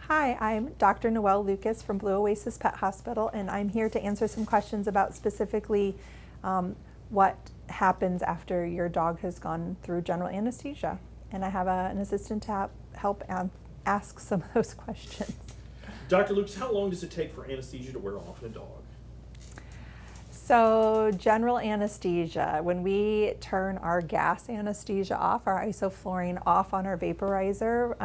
Hi, I'm Dr. Noelle Lucas from Blue Oasis Pet Hospital, and I'm here to answer some questions about specifically what happens after your dog has gone through general anesthesia. And I have an assistant to help ask some of those questions. Dr. Lucas, how long does it take for anesthesia to wear off in a dog? So general anesthesia, when we turn our gas anesthesia off, our isoflurane off on our vaporizer,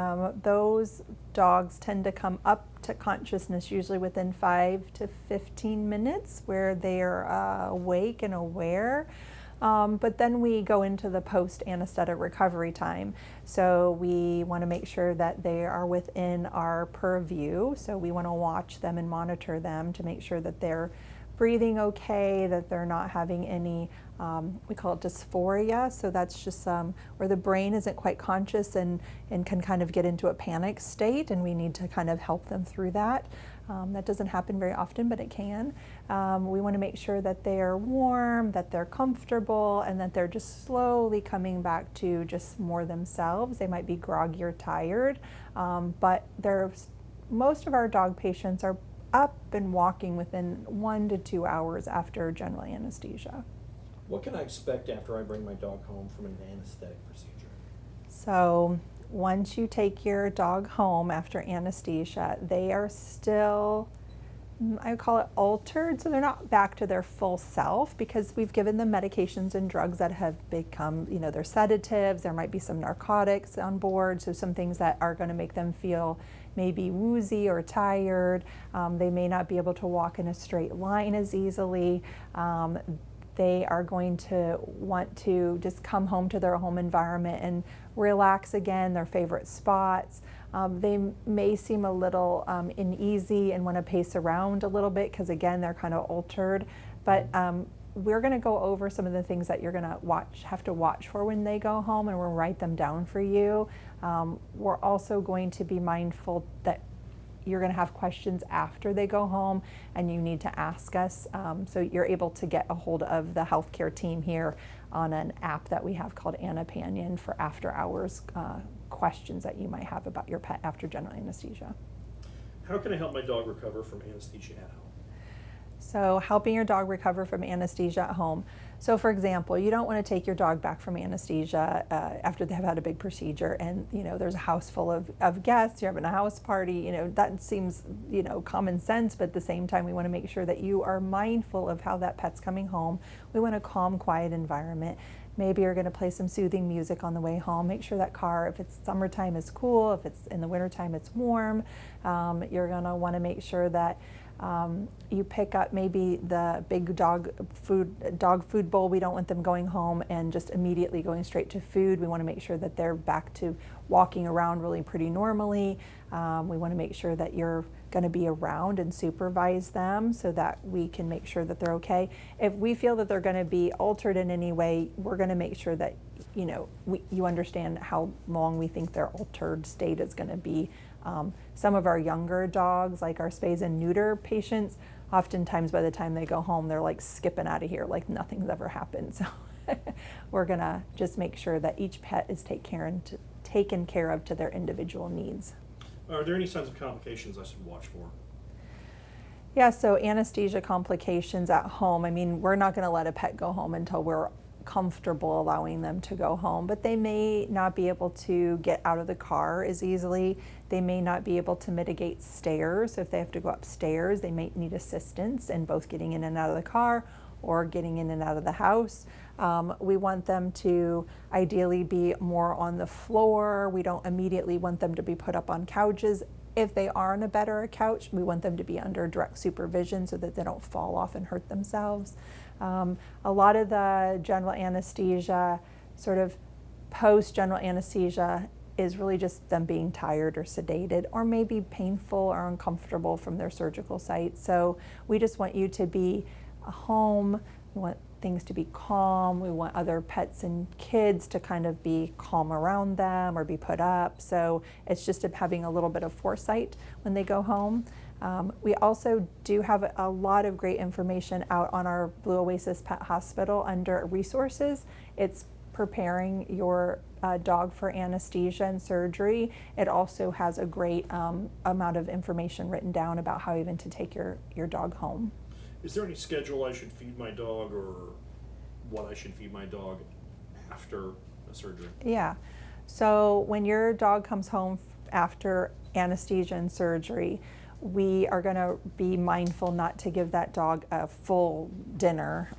those dogs tend to come up to consciousness usually within 5 to 15 minutes where they're awake and aware. But then we go into the post-anesthetic recovery time. So we want to make sure that they are within our purview. So we want to watch them and monitor them to make sure that they're breathing okay, that they're not having any, we call it dysphoria. So that's just where the brain isn't quite conscious and can kind of get into a panic state, and we need to kind of help them through that. That doesn't happen very often, but it can. We want to make sure that they're warm, that they're comfortable, and that they're just slowly coming back to just more themselves. They might be groggy or tired, but most of our dog patients are up and walking within 1 to 2 hours after general anesthesia. What can I expect after I bring my dog home from an anesthetic procedure? So once you take your dog home after anesthesia, they are still, I call it altered, so they're not back to their full self because we've given them medications and drugs that have become, they're sedatives. There might be some narcotics on board, so some things that are going to make them feel maybe woozy or tired. They may not be able to walk in a straight line as easily. They are going to want to just come home to their home environment and relax again, their favorite spots. They may seem a little uneasy and want to pace around a little bit because again, they're kind of altered. But we're going to go over some of the things that you're going to have to watch for when they go home, and we'll write them down for you. We're also going to be mindful that you're going to have questions after they go home, and you need to ask us. So you're able to get a hold of the healthcare team here on an app that we have called Anapanion for after hours questions that you might have about your pet after general anesthesia. How can I help my dog recover from anesthesia at home? So helping your dog recover from anesthesia at home. So for example, you don't want to take your dog back from anesthesia after they have had a big procedure and there's a house full of guests, you're having a house party, that seems common sense, but at the same time we want to make sure that you are mindful of how that pet's coming home. We want a calm, quiet environment. Maybe you're going to play some soothing music on the way home. Make sure that car, if it's summertime, is cool. If it's in the wintertime, it's warm. You're going to want to make sure that you pick up maybe the big dog food bowl. We don't want them going home and just immediately going straight to food. We want to make sure that they're back to walking around really pretty normally. We want to make sure that you're going to be around and supervise them so that we can make sure that they're okay. If we feel that they're going to be altered in any way, we're going to make sure that you understand how long we think their altered state is going to be. Some of our younger dogs, like our spays and neuter patients, oftentimes by the time they go home, they're like skipping out of here like nothing's ever happened. So we're going to just make sure that each pet is taken care of to their individual needs. Are there any signs of complications I should watch for? Yeah, so anesthesia complications at home. I mean, we're not going to let a pet go home until we're comfortable allowing them to go home, but they may not be able to get out of the car as easily. They may not be able to mitigate stairs. So if they have to go upstairs, they may need assistance in both getting in and out of the car or getting in and out of the house. We want them to ideally be more on the floor. We don't immediately want them to be put up on couches. If they are on a bed or a couch, we want them to be under direct supervision so that they don't fall off and hurt themselves. A lot of the general anesthesia, sort of post-general anesthesia, is really just them being tired or sedated or maybe painful or uncomfortable from their surgical site. So we just want you to be home. We want things to be calm. We want other pets and kids to kind of be calm around them or be put up. So it's just having a little bit of foresight when they go home. We also do have a lot of great information out on our Blue Oasis Pet Hospital under resources. It's preparing your dog for anesthesia and surgery, it also has a great amount of information written down about how even to take your dog home. Is there any schedule I should feed my dog, or what I should feed my dog after a surgery? Yeah. So when your dog comes home after anesthesia and surgery, we are going to be mindful not to give that dog a full dinner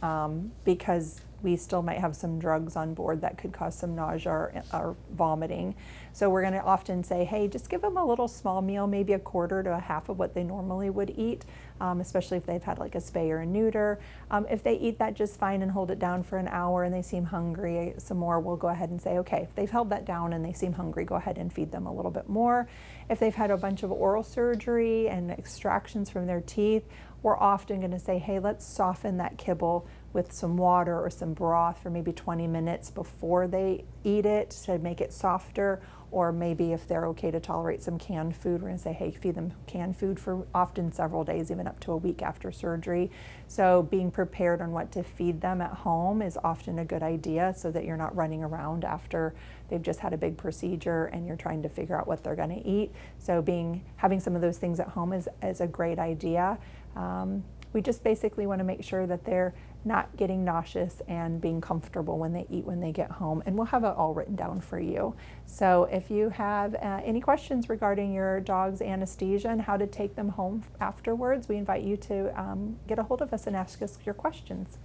because we still might have some drugs on board that could cause some nausea or vomiting. So we're going to often say, hey, just give them a little small meal, maybe a quarter to a half of what they normally would eat, especially if they've had like a spay or a neuter. If they eat that just fine and hold it down for an hour and they seem hungry some more, we'll go ahead and say, okay, if they've held that down and they seem hungry, go ahead and feed them a little bit more. If they've had a bunch of oral surgery and extractions from their teeth, we're often going to say, hey, let's soften that kibble with some water or some broth for maybe 20 minutes before they eat it to make it softer. Or maybe if they're okay to tolerate some canned food, we're going to say, hey, feed them canned food for often several days, even up to a week after surgery. So being prepared on what to feed them at home is often a good idea so that you're not running around after they've just had a big procedure and you're trying to figure out what they're going to eat. So having some of those things at home is a great idea. We just basically want to make sure that they're not getting nauseous and being comfortable when they eat when they get home, and we'll have it all written down for you. So if you have any questions regarding your dog's anesthesia and how to take them home afterwards, we invite you to get a hold of us and ask us your questions.